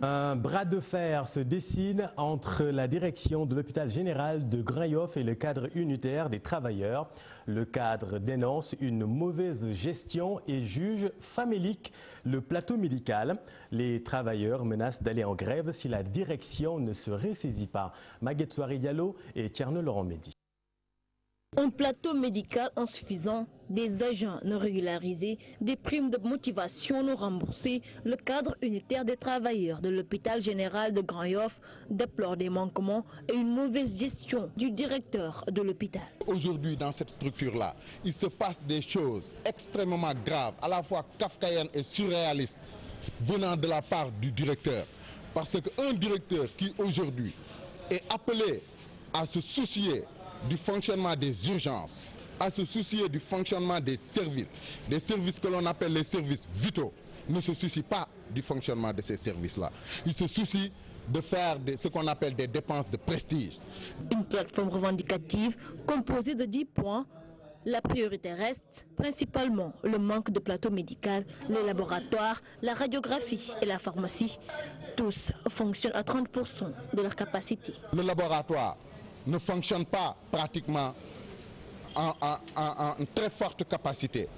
Un bras de fer se dessine entre la direction de l'hôpital général de Grand-Yoff et le cadre unitaire des travailleurs. Le cadre dénonce une mauvaise gestion et juge famélique le plateau médical. Les travailleurs menacent d'aller en grève si la direction ne se ressaisit pas. Maguette Souari Diallo et Thierno Laurent Mehdi. Un plateau médical insuffisant, des agents non régularisés, des primes de motivation non remboursées, le cadre unitaire des travailleurs de l'hôpital général de Grand-Yoff déplore des manquements et une mauvaise gestion du directeur de l'hôpital. Aujourd'hui, dans cette structure-là, il se passe des choses extrêmement graves, à la fois kafkaïennes et surréalistes, venant de la part du directeur. Parce qu'un directeur qui aujourd'hui est appelé à se soucier du fonctionnement des urgences, à se soucier du fonctionnement des services que l'on appelle les services vitaux, ne se soucie pas du fonctionnement de ces services-là. Il se soucie de faire ce qu'on appelle des dépenses de prestige. Une plateforme revendicative composée de 10 points. La priorité reste principalement le manque de plateau médical, les laboratoires, la radiographie et la pharmacie. Tous fonctionnent à 30% de leur capacité. Le laboratoire ne fonctionne pas pratiquement en très forte capacité.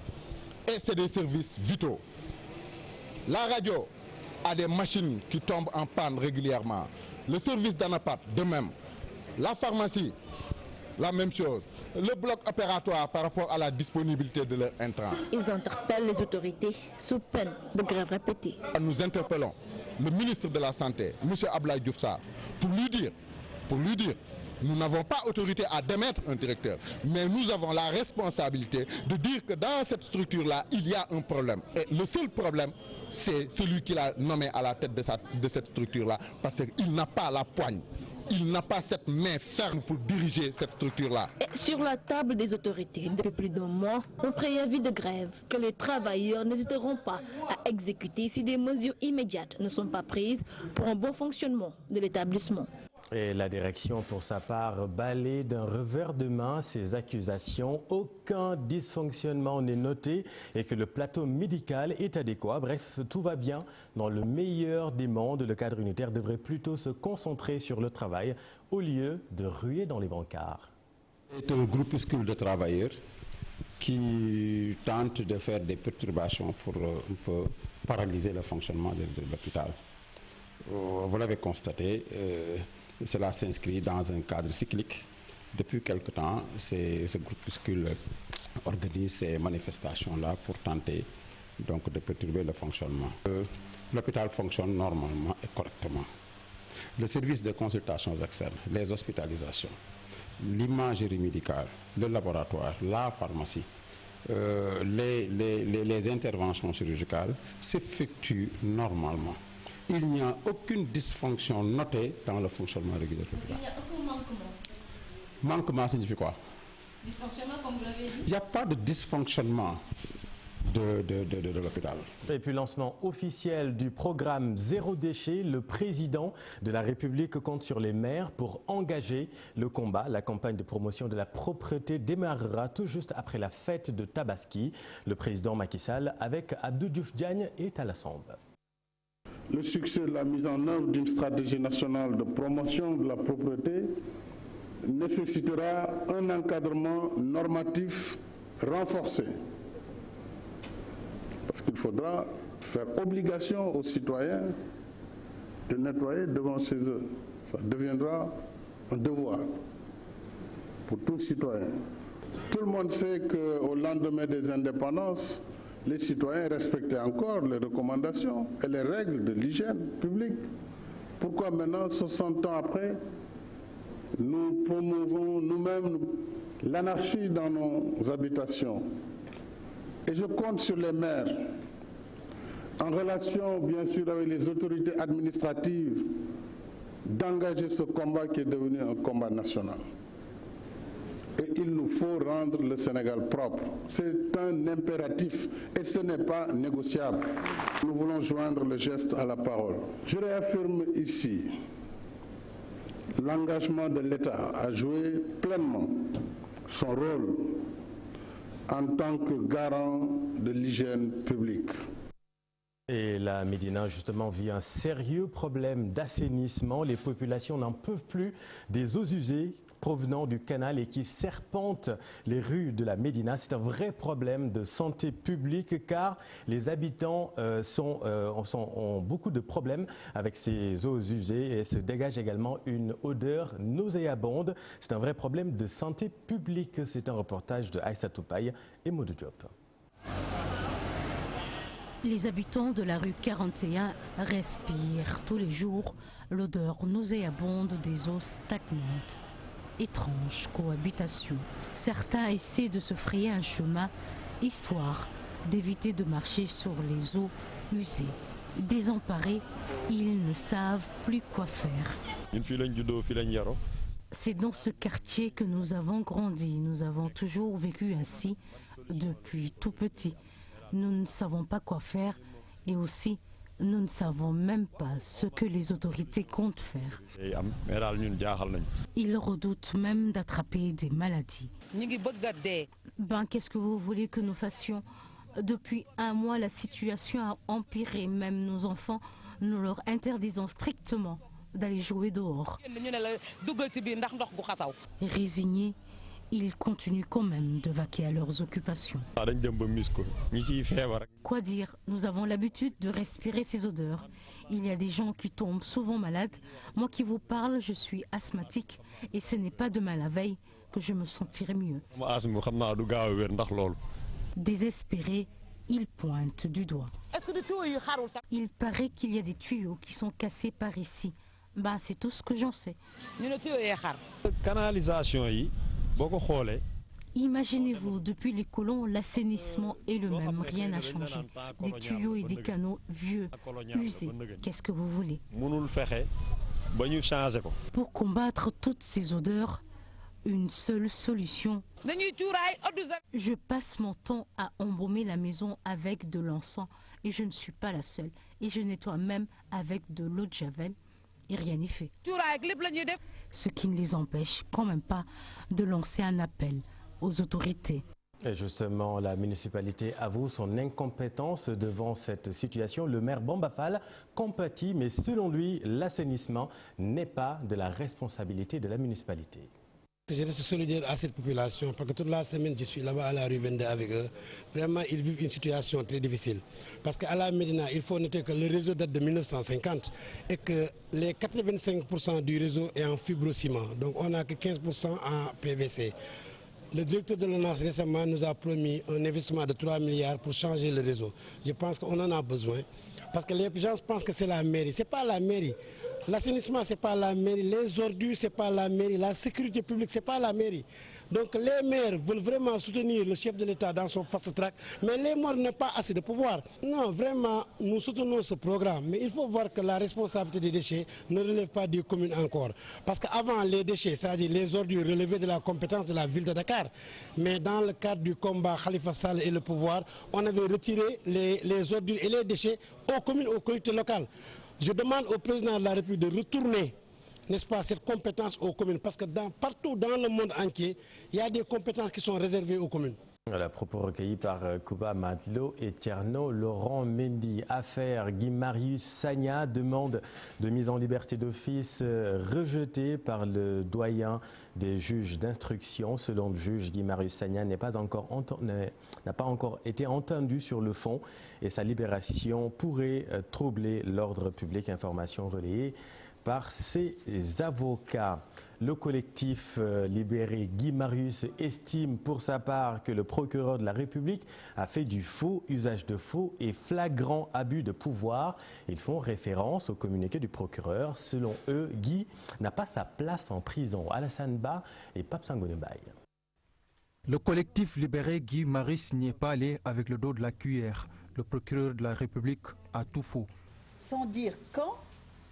Et c'est des services vitaux. La radio a des machines qui tombent en panne régulièrement. Le service d'anapath, de même. La pharmacie, la même chose. Le bloc opératoire par rapport à la disponibilité de leurs intrants. Ils interpellent les autorités sous peine de grève répétée. Nous interpellons le ministre de la Santé, M. Abdoulaye Diouf Sarr, pour lui dire, nous n'avons pas autorité à démettre un directeur, mais nous avons la responsabilité de dire que dans cette structure-là, il y a un problème. Et le seul problème, c'est celui qui l'a nommé à la tête de cette structure-là, parce qu'il n'a pas la poigne. Il n'a pas cette main ferme pour diriger cette structure-là. Sur la table des autorités, depuis plus d'un mois, un préavis de grève que les travailleurs n'hésiteront pas à exécuter si des mesures immédiates ne sont pas prises pour un bon fonctionnement de l'établissement. Et la direction, pour sa part, balaie d'un revers de main ces accusations. Aucun dysfonctionnement n'est noté et que le plateau médical est adéquat. Bref, tout va bien. Dans le meilleur des mondes, le cadre unitaire devrait plutôt se concentrer sur le travail au lieu de ruer dans les brancards. C'est un groupuscule de travailleurs qui tente de faire des perturbations pour un peu paralyser le fonctionnement de l'hôpital. Vous l'avez constaté, cela s'inscrit dans un cadre cyclique. Depuis quelque temps, ce groupuscule organise ces manifestations-là pour tenter donc, de perturber le fonctionnement. L'hôpital fonctionne normalement et correctement. Le service de consultations externes, les hospitalisations, l'imagerie médicale, le laboratoire, la pharmacie, les interventions chirurgicales s'effectuent normalement. Il n'y a aucune dysfonction notée dans le fonctionnement régulier de l'hôpital. Il n'y a aucun manquement. Manquement signifie quoi? Dysfonctionnement, comme vous l'avez dit. Il n'y a pas de dysfonctionnement de l'hôpital. Et puis lancement officiel du programme Zéro déchet, le président de la République compte sur les maires pour engager le combat. La campagne de promotion de la propreté démarrera tout juste après la fête de Tabaski. Le président Macky Sall avec Abdou Diouf Diagne est à la sombe. Le succès de la mise en œuvre d'une stratégie nationale de promotion de la propreté nécessitera un encadrement normatif renforcé. Parce qu'il faudra faire obligation aux citoyens de nettoyer devant chez eux. Ça deviendra un devoir pour tout citoyen. Tout le monde sait qu'au lendemain des indépendances, les citoyens respectaient encore les recommandations et les règles de l'hygiène publique. Pourquoi maintenant, 60 ans après, nous promouvons nous-mêmes l'anarchie dans nos habitations? Et je compte sur les maires, en relation bien sûr avec les autorités administratives, d'engager ce combat qui est devenu un combat national. Et il nous faut rendre le Sénégal propre. C'est un impératif et ce n'est pas négociable. Nous voulons joindre le geste à la parole. Je réaffirme ici l'engagement de l'État à jouer pleinement son rôle en tant que garant de l'hygiène publique. Et la Médina, justement, vit un sérieux problème d'assainissement. Les populations n'en peuvent plus des eaux usées provenant du canal et qui serpentent les rues de la Médina. C'est un vrai problème de santé publique car les habitants ont beaucoup de problèmes avec ces eaux usées et se dégage également une odeur nauséabonde. C'est un vrai problème de santé publique. C'est un reportage de Aïssa Toupaï et Modou Diop. Les habitants de la rue 41 respirent tous les jours l'odeur nauséabonde des eaux stagnantes. Étrange cohabitation. Certains essaient de se frayer un chemin, histoire d'éviter de marcher sur les eaux usées. Désemparés, ils ne savent plus quoi faire. C'est dans ce quartier que nous avons grandi. Nous avons toujours vécu ainsi depuis tout petit. Nous ne savons pas quoi faire et aussi nous ne savons même pas ce que les autorités comptent faire. Ils redoutent même d'attraper des maladies. Qu'est-ce que vous voulez que nous fassions? Depuis un mois, la situation a empiré. Même nos enfants, nous leur interdisons strictement d'aller jouer dehors. Résignés, ils continuent quand même de vaquer à leurs occupations. Quoi dire? Nous avons l'habitude de respirer ces odeurs. Il y a des gens qui tombent souvent malades. Moi qui vous parle, je suis asthmatique et ce n'est pas demain la veille que je me sentirai mieux. Désespérés, ils pointent du doigt. Il paraît qu'il y a des tuyaux qui sont cassés par ici. C'est tout ce que j'en sais. Imaginez-vous, depuis les colons, l'assainissement est le même, rien n'a changé. Des tuyaux et des canaux vieux, usés. Qu'est-ce que vous voulez? Pour combattre toutes ces odeurs, une seule solution. Je passe mon temps à embaumer la maison avec de l'encens et je ne suis pas la seule. Et je nettoie même avec de l'eau de javel. Et rien n'y fait. Ce qui ne les empêche quand même pas de lancer un appel aux autorités. Et justement, la municipalité avoue son incompétence devant cette situation. Le maire Bamba Fall compatit, mais selon lui, l'assainissement n'est pas de la responsabilité de la municipalité. Je reste solidaire à cette population parce que toute la semaine je suis là-bas à la rue 22 avec eux. Vraiment, ils vivent une situation très difficile. Parce qu'à la Médina, il faut noter que le réseau date de 1950 et que les 85% du réseau est en fibrociment. Donc on n'a que 15% en PVC. Le directeur de l'ONAS récemment nous a promis un investissement de 3 milliards pour changer le réseau. Je pense qu'on en a besoin. Parce que les gens pensent que c'est la mairie. Ce n'est pas la mairie. L'assainissement, ce n'est pas la mairie, les ordures, ce n'est pas la mairie, la sécurité publique, ce n'est pas la mairie. Donc les maires veulent vraiment soutenir le chef de l'État dans son fast track, mais les maires n'ont pas assez de pouvoir. Non, vraiment, nous soutenons ce programme, mais il faut voir que la responsabilité des déchets ne relève pas des communes encore. Parce qu'avant, les déchets, c'est-à-dire les ordures, relevaient de la compétence de la ville de Dakar. Mais dans le cadre du combat Khalifa Sall et le pouvoir, on avait retiré les ordures et les déchets aux communes, aux collectivités locales. Je demande au président de la République de retourner, n'est-ce pas, cette compétence aux communes, parce que partout dans le monde entier, il y a des compétences qui sont réservées aux communes. Voilà, propos recueillis par Kouba Matlo et Tierno Laurent Mendy. Affaire Guy-Marius Sagna, demande de mise en liberté d'office rejetée par le doyen des juges d'instruction. Selon le juge, Guy-Marius Sagna n'a pas encore été entendu sur le fond et sa libération pourrait troubler l'ordre public. Information relayée par ses avocats. Le collectif libéré Guy-Marius estime pour sa part que le procureur de la République a fait du faux, usage de faux et flagrant abus de pouvoir. Ils font référence au communiqué du procureur. Selon eux, Guy n'a pas sa place en prison. Alassane Ba et Pape Sangonebaye. Le collectif libéré Guy-Marius n'y est pas allé avec le dos de la cuillère. Le procureur de la République a tout faux. Sans dire quand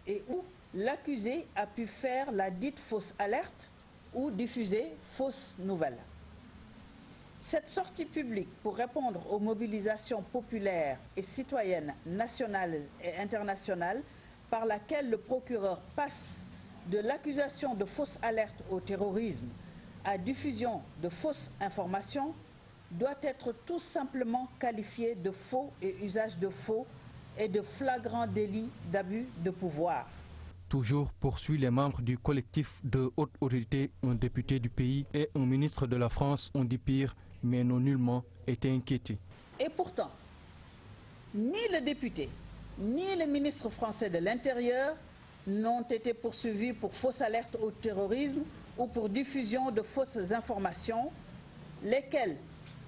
et où l'accusé a pu faire la dite fausse alerte ou diffuser fausses nouvelles. Cette sortie publique pour répondre aux mobilisations populaires et citoyennes nationales et internationales par laquelle le procureur passe de l'accusation de fausse alerte au terrorisme à diffusion de fausses informations doit être tout simplement qualifiée de faux et usage de faux et de flagrants délits d'abus de pouvoir. Toujours poursuit les membres du collectif de haute autorité, un député du pays et un ministre de la France ont dit pire, mais n'ont nullement été inquiétés. Et pourtant, ni le député, ni le ministre français de l'Intérieur n'ont été poursuivis pour fausse alerte au terrorisme ou pour diffusion de fausses informations, lesquelles,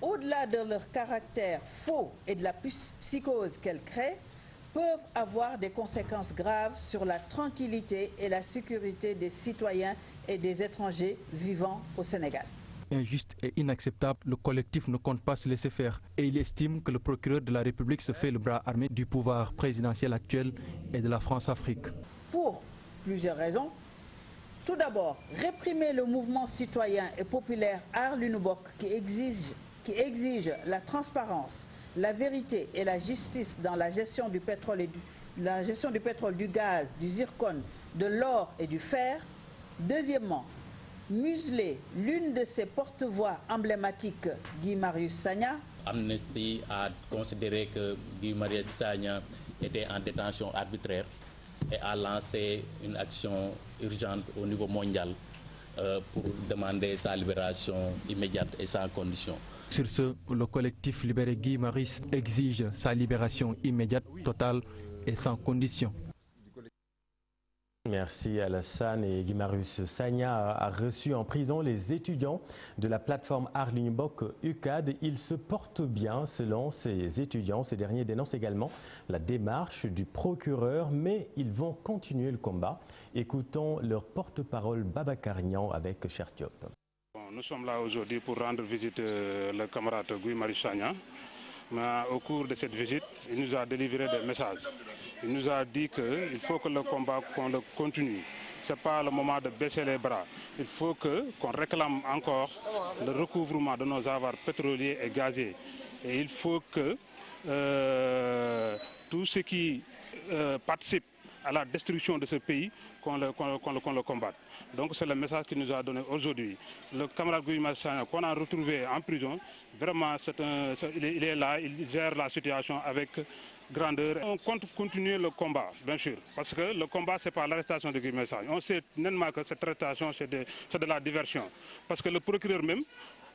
au-delà de leur caractère faux et de la psychose qu'elles créent, peuvent avoir des conséquences graves sur la tranquillité et la sécurité des citoyens et des étrangers vivant au Sénégal. Injuste et inacceptable, le collectif ne compte pas se laisser faire et il estime que le procureur de la République se fait le bras armé du pouvoir présidentiel actuel et de la France-Afrique. Pour plusieurs raisons. Tout d'abord, réprimer le mouvement citoyen et populaire Aar Li Nu Bokk qui exige la transparence, la vérité et la justice dans la gestion du pétrole, du gaz, du zircon, de l'or et du fer. Deuxièmement, museler l'une de ses porte-voix emblématiques, Guy Marius Sagna. Amnesty a considéré que Guy Marius Sagna était en détention arbitraire et a lancé une action urgente au niveau mondial pour demander sa libération immédiate et sans condition. Sur ce, le collectif Libéré Guy Marius exige sa libération immédiate, totale et sans condition. Merci Alassane. Et Guy Marius Sagna a reçu en prison les étudiants de la plateforme Aar Li Nu Bokk UCAD. Ils se portent bien selon ces étudiants. Ces derniers dénoncent également la démarche du procureur, mais ils vont continuer le combat. Écoutons leur porte-parole Babacar Niang avec Cheikh Diop. Nous sommes là aujourd'hui pour rendre visite le camarade Guy Marius Sagna. Mais au cours de cette visite, il nous a délivré des messages. Il nous a dit qu'il faut que le combat qu'on le continue. Ce n'est pas le moment de baisser les bras. Il faut qu'on réclame encore le recouvrement de nos avoirs pétroliers et gaziers. Et il faut que tout ce qui participe à la destruction de ce pays, qu'on le combatte. Donc c'est le message qu'il nous a donné aujourd'hui. Le camarade Guy Marius Sagna qu'on a retrouvé en prison, vraiment il est là, il gère la situation avec grandeur. On compte continuer le combat, bien sûr, parce que le combat, ce n'est pas l'arrestation de Guy Marius Sagna. On sait nettement que cette arrestation, c'est de la diversion. Parce que le procureur même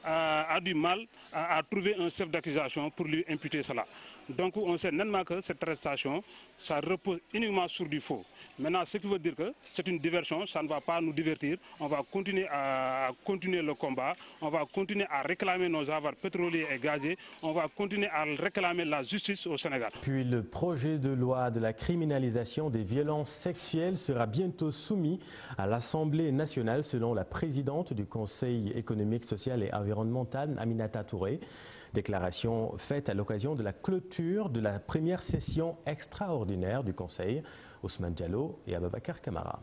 a du mal à trouver un chef d'accusation pour lui imputer cela. Donc on sait nettement que cette arrestation, ça repose uniquement sur du faux. Maintenant, ce qui veut dire que c'est une diversion, ça ne va pas nous divertir. On va continuer à continuer le combat, on va continuer à réclamer nos avoirs pétroliers et gaziers, on va continuer à réclamer la justice au Sénégal. Puis le projet de loi de la criminalisation des violences sexuelles sera bientôt soumis à l'Assemblée nationale selon la présidente du Conseil économique, social et environnemental, Aminata Touré. Déclaration faite à l'occasion de la clôture de la première session extraordinaire du Conseil. Ousmane Diallo et Ababacar Camara.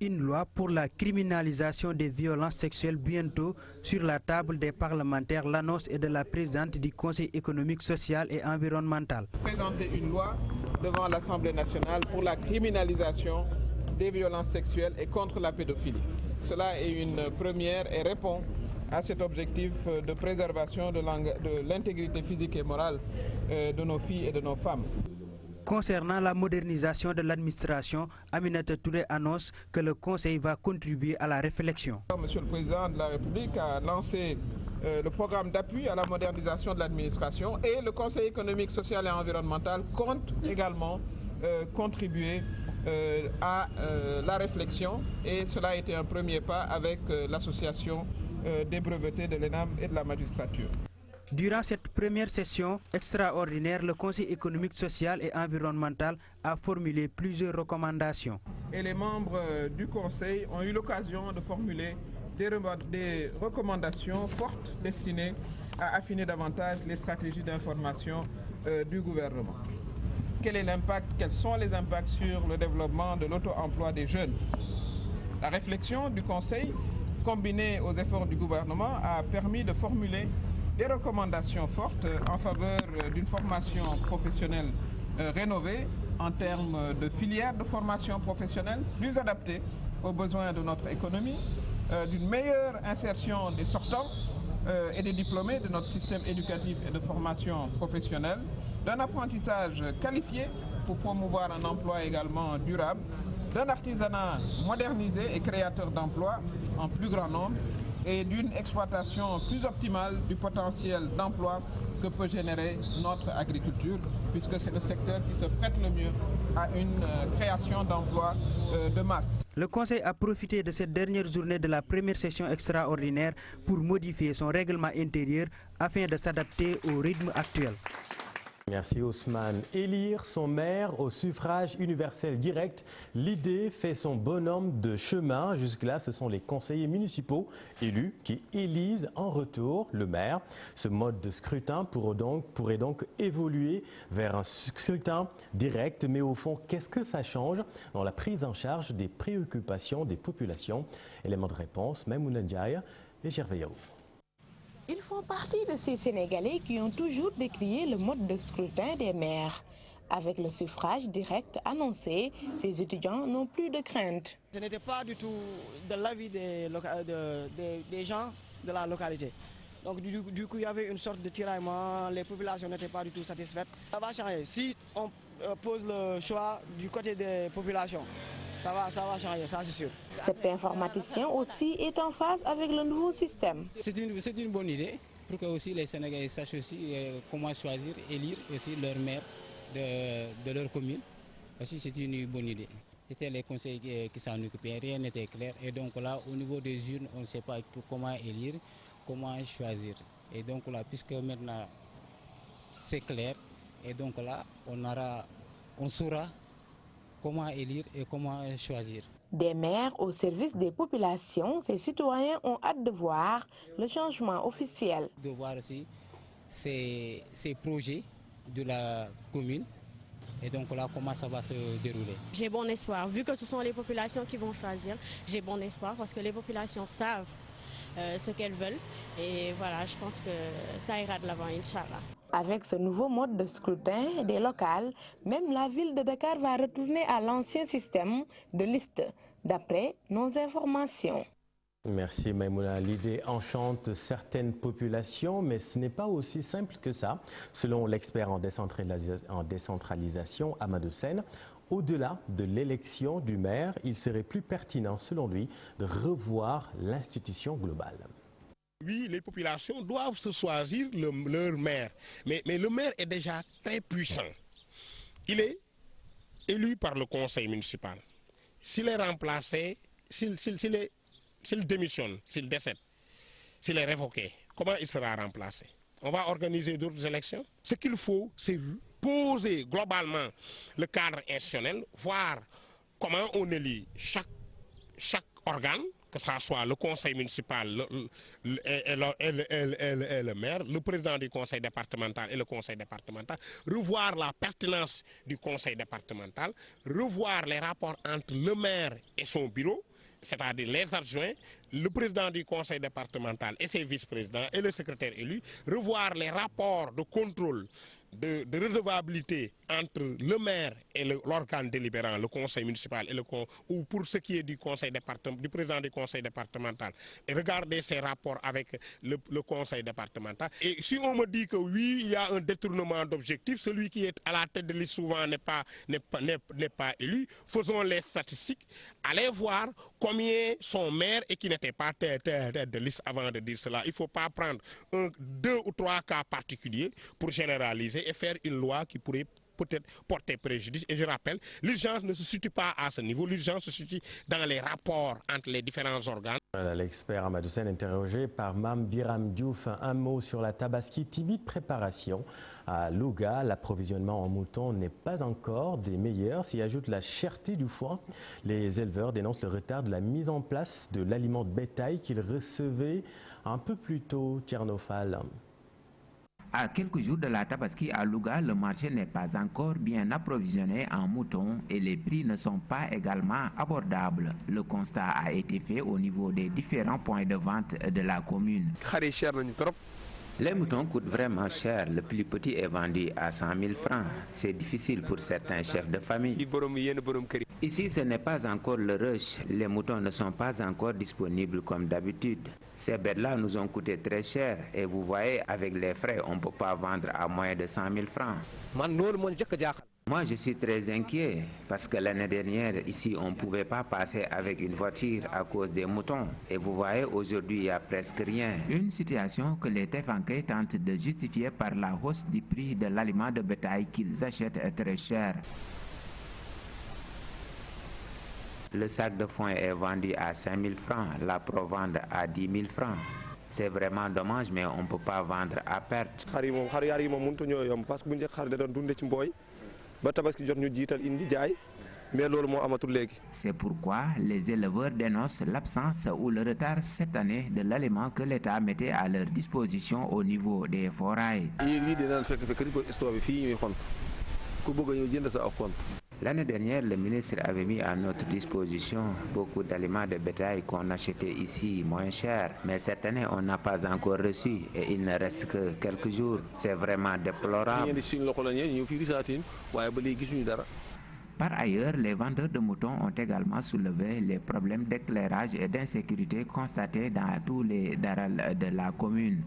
Une loi pour la criminalisation des violences sexuelles bientôt sur la table des parlementaires. L'annonce est de la présidente du Conseil économique, social et environnemental. Présenter une loi devant l'Assemblée nationale pour la criminalisation des violences sexuelles et contre la pédophilie. Cela est une première et répond à cet objectif de préservation de l'intégrité physique et morale de nos filles et de nos femmes. Concernant la modernisation de l'administration, Aminata Touré annonce que le Conseil va contribuer à la réflexion. Monsieur le Président de la République a lancé le programme d'appui à la modernisation de l'administration et le Conseil économique, social et environnemental compte également contribuer à la réflexion et cela a été un premier pas avec l'association des brevetés de l'ENAM et de la magistrature. Durant cette première session extraordinaire, le Conseil économique, social et environnemental a formulé plusieurs recommandations. Et les membres du Conseil ont eu l'occasion de formuler des recommandations fortes destinées à affiner davantage les stratégies d'information du gouvernement. Quel est l'impact, quels sont les impacts sur le développement de l'auto-emploi des jeunes? La réflexion du Conseil, combinée aux efforts du gouvernement, a permis de formuler des recommandations fortes en faveur d'une formation professionnelle rénovée en termes de filières de formation professionnelle plus adaptées aux besoins de notre économie, d'une meilleure insertion des sortants et des diplômés de notre système éducatif et de formation professionnelle d'un apprentissage qualifié pour promouvoir un emploi également durable, d'un artisanat modernisé et créateur d'emplois en plus grand nombre et d'une exploitation plus optimale du potentiel d'emploi que peut générer notre agriculture, puisque c'est le secteur qui se prête le mieux à une création d'emplois de masse. Le Conseil a profité de cette dernière journée de la première session extraordinaire pour modifier son règlement intérieur afin de s'adapter au rythme actuel. Merci Ousmane. Élire son maire au suffrage universel direct, l'idée fait son bonhomme de chemin. Jusque-là, ce sont les conseillers municipaux élus qui élisent en retour le maire. Ce mode de scrutin pourrait donc évoluer vers un scrutin direct. Mais au fond, qu'est-ce que ça change dans la prise en charge des préoccupations des populations? Élément de réponse, Maïmouna Ndiaye et Gervais Yao. Ils font partie de ces Sénégalais qui ont toujours décrié le mode de scrutin des maires. Avec le suffrage direct annoncé, ces étudiants n'ont plus de crainte. Ce n'était pas du tout de l'avis des gens de la localité. Donc du coup, il y avait une sorte de tiraillement, les populations n'étaient pas du tout satisfaites. Ça va changer. Si on pose le choix du côté des populations, ça va changer, ça c'est sûr. Cet informaticien aussi est en phase avec le nouveau système. C'est une bonne idée pour que aussi les Sénégalais sachent aussi comment choisir, élire aussi leur maire de leur commune. Aussi c'est une bonne idée. C'était les conseils qui s'en occupaient, rien n'était clair. Et donc là, au niveau des urnes, on ne sait pas comment élire, comment choisir. Et donc là, puisque maintenant c'est clair, et donc là, on saura comment élire et comment choisir. Des maires au service des populations, ces citoyens ont hâte de voir le changement officiel. De voir aussi ces projets de la commune et donc là comment ça va se dérouler. J'ai bon espoir, vu que ce sont les populations qui vont choisir, j'ai bon espoir parce que les populations savent ce qu'elles veulent et voilà, je pense que ça ira de l'avant, Inch'Allah. Avec ce nouveau mode de scrutin des locales, même la ville de Dakar va retourner à l'ancien système de liste, d'après nos informations. Merci Maïmouna. L'idée enchante certaines populations, mais ce n'est pas aussi simple que ça. Selon l'expert en décentralisation, Amadou Sène, au-delà de l'élection du maire, il serait plus pertinent, selon lui, de revoir l'institution globale. Oui, les populations doivent se choisir leur maire. Mais le maire est déjà très puissant. Il est élu par le conseil municipal. S'il est remplacé, s'il démissionne, s'il décède, s'il est révoqué, comment il sera remplacé? On va organiser d'autres élections. Ce qu'il faut, c'est poser globalement le cadre institutionnel, voir comment on élit chaque organe, que ce soit le conseil municipal et le maire, le président du conseil départemental et le conseil départemental, revoir la pertinence du conseil départemental, revoir les rapports entre le maire et son bureau, c'est-à-dire les adjoints, le président du conseil départemental et ses vice-présidents et le secrétaire élu, revoir les rapports de contrôle de redevabilité entre le maire et l'organe délibérant, le conseil municipal, ou pour ce qui est du président du conseil départemental, et regarder ces rapports avec le conseil départemental. Et si on me dit que oui, il y a un détournement d'objectifs, celui qui est à la tête de liste souvent n'est pas élu, faisons les statistiques, allez voir combien sont maires et qui n'étaient pas tête de liste avant de dire cela. Il ne faut pas prendre 2 ou 3 cas particuliers pour généraliser et faire une loi qui pourrait peut-être porter préjudice. Et je rappelle, l'urgence ne se situe pas à ce niveau, l'urgence se situe dans les rapports entre les différents organes. Voilà, l'expert Amadou Sène interrogé par Mam Biram Diouf. Un mot sur la Tabaski, timide préparation. À Louga, l'approvisionnement en moutons n'est pas encore des meilleurs. S'y ajoute la cherté du foin. Les éleveurs dénoncent le retard de la mise en place de l'aliment de bétail qu'ils recevaient un peu plus tôt, Tiernophal. À quelques jours de la Tabaski à Louga, le marché n'est pas encore bien approvisionné en moutons et les prix ne sont pas également abordables. Le constat a été fait au niveau des différents points de vente de la commune. Les moutons coûtent vraiment cher. Le plus petit est vendu à 100 000 francs. C'est difficile pour certains chefs de famille. Ici, ce n'est pas encore le rush. Les moutons ne sont pas encore disponibles comme d'habitude. Ces bêtes-là nous ont coûté très cher. Et vous voyez, avec les frais, on ne peut pas vendre à moins de 100 000 francs. Moi, je suis très inquiet parce que l'année dernière, ici, on ne pouvait pas passer avec une voiture à cause des moutons. Et vous voyez, aujourd'hui, il n'y a presque rien. Une situation que les Tefankais tentent de justifier par la hausse du prix de l'aliment de bétail qu'ils achètent très cher. Le sac de foin est vendu à 5 000 francs, la provende à 10 000 francs. C'est vraiment dommage, mais on ne peut pas vendre à perte. C'est pourquoi les éleveurs dénoncent l'absence ou le retard cette année de l'aliment que l'État mettait à leur disposition au niveau des forails. L'année dernière, le ministre avait mis à notre disposition beaucoup d'aliments de bétail qu'on achetait ici moins cher. Mais cette année, on n'a pas encore reçu et il ne reste que quelques jours. C'est vraiment déplorable. Par ailleurs, les vendeurs de moutons ont également soulevé les problèmes d'éclairage et d'insécurité constatés dans tous les darals de la commune.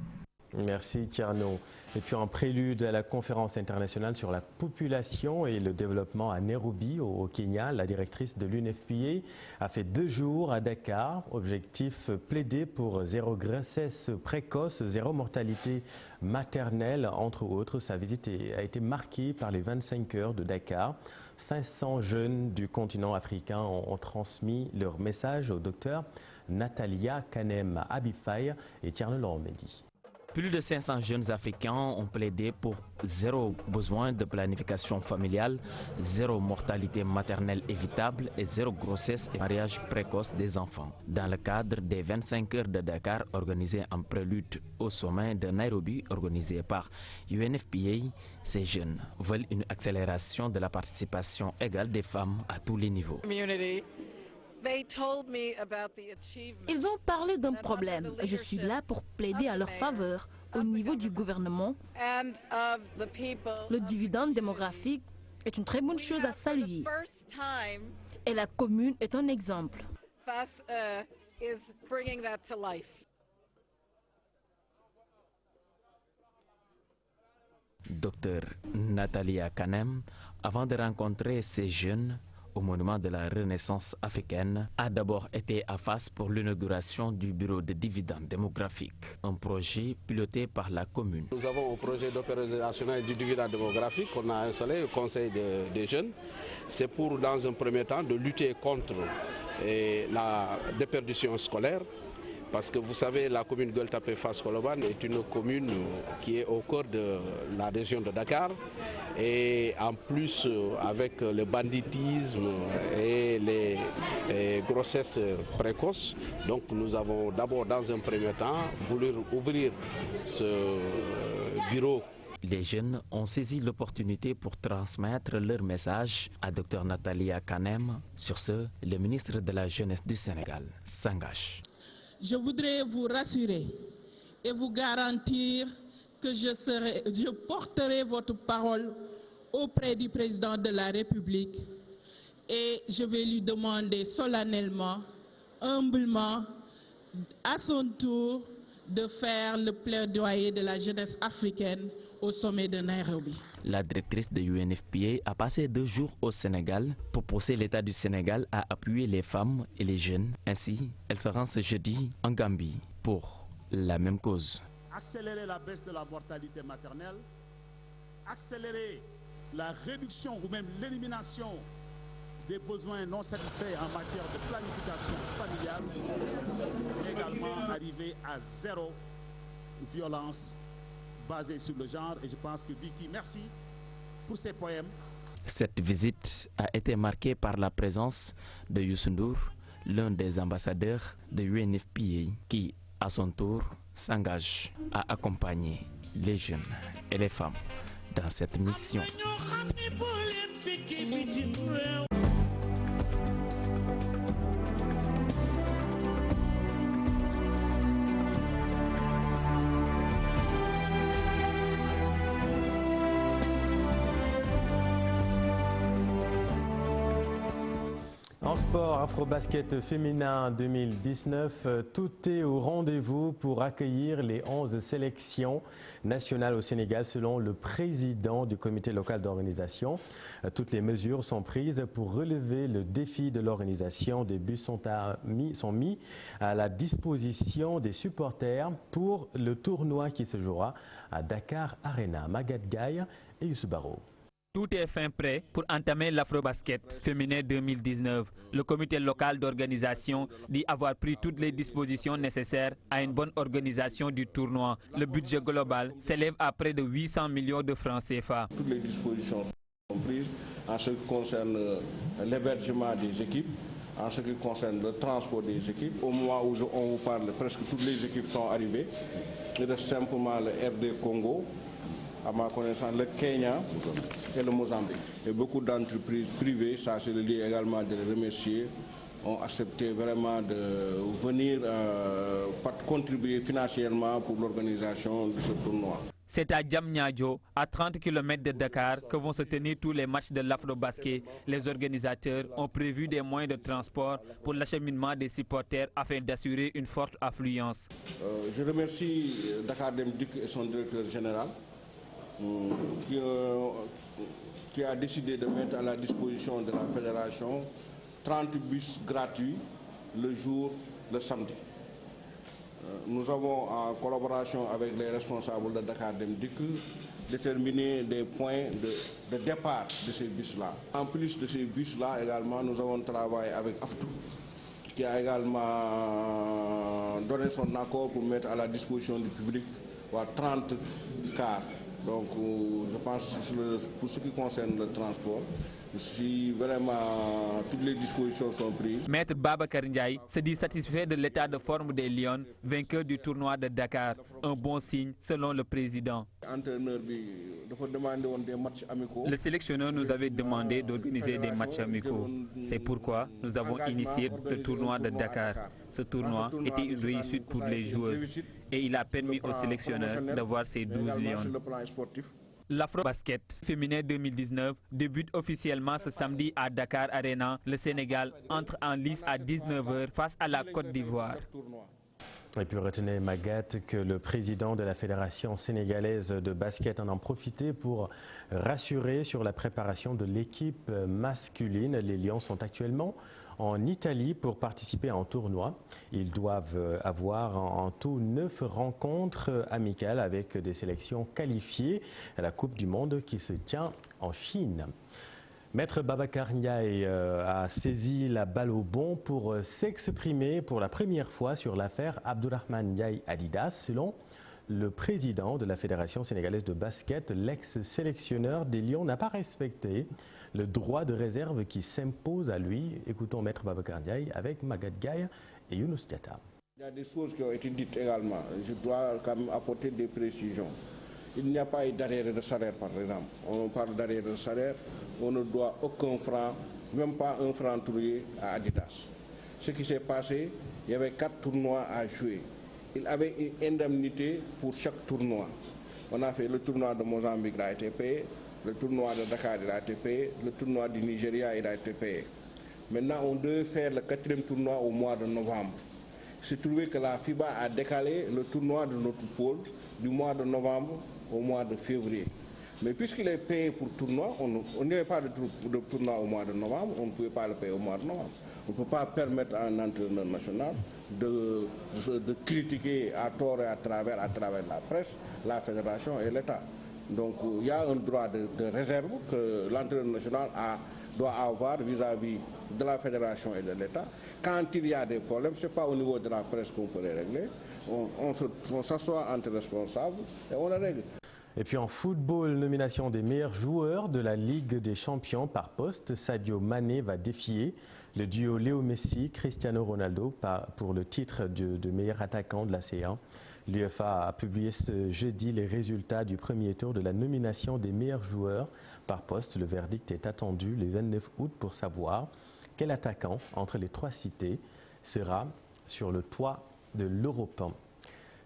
Merci Tierno. Et puis en prélude à la conférence internationale sur la population et le développement à Nairobi au Kenya, la directrice de l'UNFPA a fait 2 jours à Dakar. Objectif plaider pour 0 grossesse précoce, 0 mortalité maternelle, entre autres. Sa visite a été marquée par les 25 heures de Dakar. 500 jeunes du continent africain ont transmis leur message au docteur Natalia Kanem Abifay et Tierno Lormedi. Plus de 500 jeunes Africains ont plaidé pour 0 besoin de planification familiale, 0 mortalité maternelle évitable et 0 grossesse et mariage précoce des enfants. Dans le cadre des 25 heures de Dakar organisées en prélude au sommet de Nairobi organisé par UNFPA, ces jeunes veulent une accélération de la participation égale des femmes à tous les niveaux. Ils ont parlé d'un problème et je suis là pour plaider à leur faveur au niveau du gouvernement. Le dividende démographique est une très bonne chose à saluer et la commune est un exemple. Docteur Natalia Kanem, avant de rencontrer ces jeunes au monument de la Renaissance africaine, a d'abord été à Fass pour l'inauguration du bureau de dividendes démographiques, un projet piloté par la commune. Nous avons un projet d'opérationnel du dividende démographique qu'on a installé au Conseil des jeunes. C'est pour, dans un premier temps, de lutter contre la déperdition scolaire. Parce que vous savez, la commune Gueule Tapée Fass Colobane est une commune qui est au cœur de la région de Dakar. Et en plus, avec le banditisme et les grossesses précoces, donc nous avons d'abord, dans un premier temps, voulu ouvrir ce bureau. Les jeunes ont saisi l'opportunité pour transmettre leur message à Dr Natalia Kanem. Sur ce, le ministre de la Jeunesse du Sénégal s'engage. Je voudrais vous rassurer et vous garantir que je porterai votre parole auprès du président de la République et je vais lui demander solennellement, humblement, à son tour, de faire le plaidoyer de la jeunesse africaine au sommet de Nairobi. La directrice de UNFPA a passé 2 jours au Sénégal pour pousser l'État du Sénégal à appuyer les femmes et les jeunes. Ainsi, elle se rend ce jeudi en Gambie pour la même cause. Accélérer la baisse de la mortalité maternelle, accélérer la réduction ou même l'élimination des besoins non satisfaits en matière de planification familiale, mais également arriver à 0 violence basée sur le genre. Et je pense que Vicky, merci pour ces poèmes. Cette visite a été marquée par la présence de Youssou Ndour, l'un des ambassadeurs de UNFPA, qui, à son tour, s'engage à accompagner les jeunes et les femmes dans cette mission. En sport, Afrobasket féminin 2019, tout est au rendez-vous pour accueillir les 11 sélections nationales au Sénégal selon le président du comité local d'organisation. Toutes les mesures sont prises pour relever le défi de l'organisation. Des bus sont mis à la disposition des supporters pour le tournoi qui se jouera à Dakar Arena. Maguette Gaye et Youssou Baro. Tout est fin prêt pour entamer l'Afrobasket féminin 2019. Le comité local d'organisation dit avoir pris toutes les dispositions nécessaires à une bonne organisation du tournoi. Le budget global s'élève à près de 800 millions de francs CFA. Toutes les dispositions sont prises en ce qui concerne l'hébergement des équipes, en ce qui concerne le transport des équipes. Au moment où on vous parle, presque toutes les équipes sont arrivées. Il reste simplement le RD Congo, à ma connaissance, le Kenya et le Mozambique. Et beaucoup d'entreprises privées, ça c'est le lieu également de les remercier, ont accepté vraiment de venir contribuer financièrement pour l'organisation de ce tournoi. C'est à Diamniadio, à 30 km de Dakar, que vont se tenir tous les matchs de l'Afrobasket. Les organisateurs ont prévu des moyens de transport pour l'acheminement des supporters afin d'assurer une forte affluence. Je remercie Dakar Dem Dik et son directeur général qui a décidé de mettre à la disposition de la fédération 30 bus gratuits le samedi. Nous avons, en collaboration avec les responsables de Dakar Dem Dik, déterminé des points de départ de ces bus-là. En plus de ces bus-là, également, nous avons travaillé avec AFTU, qui a également donné son accord pour mettre à la disposition du public 30 cars. Donc, je pense que pour ce qui concerne le transport, si vraiment toutes les dispositions sont prises. Maître Babacar Ndiaye se dit satisfait de l'état de forme des Lions, vainqueurs du tournoi de Dakar. Un bon signe selon le président. Le sélectionneur nous avait demandé d'organiser des matchs amicaux. C'est pourquoi nous avons initié le tournoi de Dakar. Ce tournoi était une réussite pour les joueuses et il a permis au sélectionneur d'avoir ses 12 Lions. L'Afrobasket féminin 2019 débute officiellement ce samedi à Dakar Arena. Le Sénégal entre en lice à 19h face à la Côte d'Ivoire. Et puis retenez, Maguette, que le président de la Fédération sénégalaise de basket en a profité pour rassurer sur la préparation de l'équipe masculine. Les Lions sont actuellement en Italie pour participer à un tournoi. Ils doivent avoir en tout 9 rencontres amicales avec des sélections qualifiées à la Coupe du Monde qui se tient en Chine. Maître Babacar Ndiaye a saisi la balle au bond pour s'exprimer pour la première fois sur l'affaire Abdourahmane Ndiaye Adidas. Selon le président de la Fédération sénégalaise de basket, l'ex-sélectionneur des Lions n'a pas respecté le droit de réserve qui s'impose à lui. Écoutons Maître Babacar Ndiaye avec Maguette Gaye et Younous Diatta. Il y a des choses qui ont été dites également. Je dois quand même apporter des précisions. Il n'y a pas eu d'arrière de salaire, par exemple. On parle d'arrière de salaire, on ne doit aucun franc, même pas un franc trouvé à Adidas. Ce qui s'est passé, il y avait 4 tournois à jouer. Il avait une indemnité pour chaque tournoi. On a fait le tournoi de Mozambique, il a été payé. Le tournoi de Dakar, il a été payé. Le tournoi du Nigeria, il a été payé. Maintenant, on devait faire le 4e tournoi au mois de novembre. Il s'est trouvé que la FIBA a décalé le tournoi de notre pôle du mois de novembre au mois de février. Mais puisqu'il est payé pour tournoi, on n'avait pas de tournoi au mois de novembre, on ne pouvait pas le payer au mois de novembre. On ne peut pas permettre à un entraîneur national de critiquer à tort et à travers la presse, la fédération et l'État. Donc il y a un droit de réserve que l'entraîneur national doit avoir vis-à-vis de la fédération et de l'État. Quand il y a des problèmes, ce n'est pas au niveau de la presse qu'on peut les régler. On s'assoit entre responsables et on les règle. Et puis en football, nomination des meilleurs joueurs de la Ligue des champions par poste. Sadio Mané va défier le duo Léo Messi-Cristiano Ronaldo pour le titre de meilleur attaquant de la C1. L'UEFA a publié ce jeudi les résultats du premier tour de la nomination des meilleurs joueurs par poste. Le verdict est attendu le 29 août pour savoir quel attaquant entre les 3 cités sera sur le toit de l'Europe.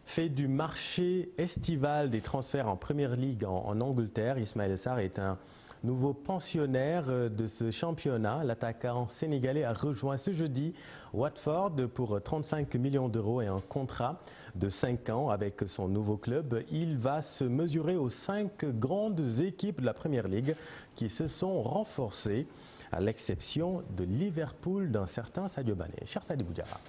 Fait du marché estival des transferts en Première Ligue en Angleterre, Ismaël Sarr est un Nouveau pensionnaire de ce championnat, l'attaquant sénégalais a rejoint ce jeudi Watford pour 35 millions d'euros et un contrat de 5 ans avec son nouveau club. Il va se mesurer aux 5 grandes équipes de la Première Ligue qui se sont renforcées, à l'exception de Liverpool d'un certain Sadio Mané. Cher Sadibou Diarra.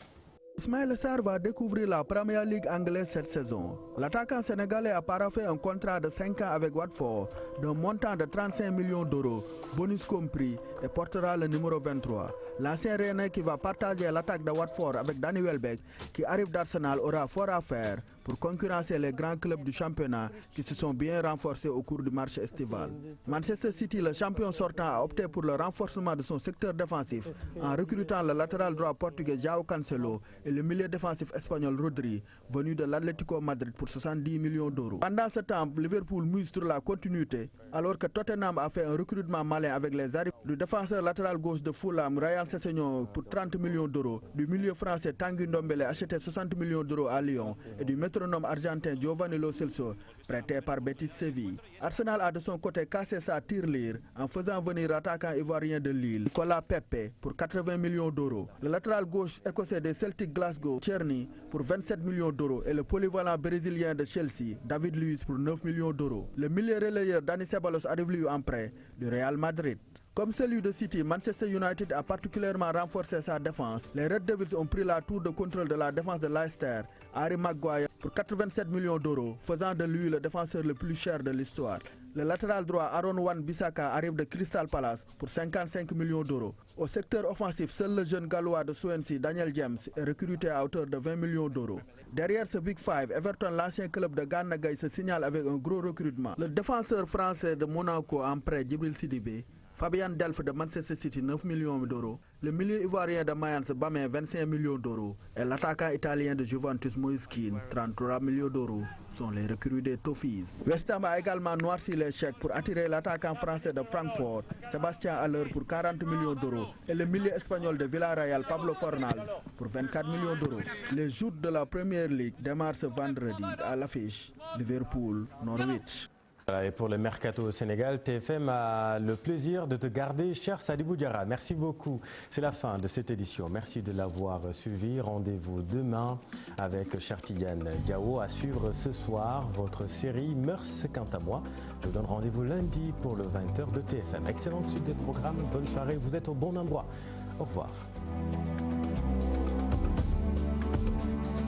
Ismaël Sarr va découvrir la Première Ligue anglaise cette saison. L'attaquant sénégalais a paraphé un contrat de 5 ans avec Watford d'un montant de 35 millions d'euros, bonus compris, et portera le numéro 23. L'ancien Rennais qui va partager l'attaque de Watford avec Danny Welbeck, qui arrive d'Arsenal, aura fort à faire pour concurrencer les grands clubs du championnat qui se sont bien renforcés au cours du marché estival. Manchester City, le champion sortant, a opté pour le renforcement de son secteur défensif en recrutant le latéral droit portugais João Cancelo et le milieu défensif espagnol Rodri, venu de l'Atlético Madrid pour 70 millions d'euros. Pendant ce temps, Liverpool mise sur la continuité, alors que Tottenham a fait un recrutement malin avec les arrivées du défenseur latéral gauche de Fulham, Ryan Sessegnon, pour 30 millions d'euros, du milieu français Tanguy Ndombele, acheté 60 millions d'euros à Lyon, et du métronome argentin Giovanni Lo Celso, prêté par Betis Séville. Arsenal a de son côté cassé sa tirelire en faisant venir l'attaquant ivoirien de Lille, Nicolas Pepe, pour 80 millions d'euros. Le latéral gauche écossais des Celtic Glasgow, Tierney, pour 27 millions d'euros, et le polyvalent brésilien de Chelsea, David Luiz, pour 9 millions d'euros. Le milieu relayeur Dani Ceballos arrive lui en prêt du Real Madrid. Comme celui de City, Manchester United a particulièrement renforcé sa défense. Les Red Devils ont pris la tour de contrôle de la défense de Leicester, Harry Maguire, pour 87 millions d'euros, faisant de lui le défenseur le plus cher de l'histoire. Le latéral droit Aaron Wan-Bissaka arrive de Crystal Palace pour 55 millions d'euros. Au secteur offensif, seul le jeune gallois de Swansea, Daniel James, est recruté à hauteur de 20 millions d'euros. Derrière ce Big Five, Everton, l'ancien club de Gana Gueye, se signale avec un gros recrutement. Le défenseur français de Monaco en prêt, Djibril Sidibé, Fabian Delph de Manchester City, 9 millions d'euros. Le milieu ivoirien de Mayence, Bamé, 25 millions d'euros. Et l'attaquant italien de Juventus, Moïse Kean, 33 millions d'euros, sont les recrues des Toffees. West Ham a également noirci les chèques pour attirer l'attaquant français de Francfort, Sébastien Haller, pour 40 millions d'euros. Et le milieu espagnol de Villarreal, Pablo Fornals, pour 24 millions d'euros. Les joutes de la Premier League démarrent ce vendredi à l'affiche Liverpool-Norwich. Et pour le Mercato au Sénégal, TFM a le plaisir de te garder, cher Sadibou Diarra. Merci beaucoup. C'est la fin de cette édition. Merci de l'avoir suivi. Rendez-vous demain avec cher Tidiane Gao. À suivre ce soir votre série Mœurs. Quant à moi, je vous donne rendez-vous lundi pour le 20h de TFM. Excellente suite des programmes. Bonne soirée. Vous êtes au bon endroit. Au revoir.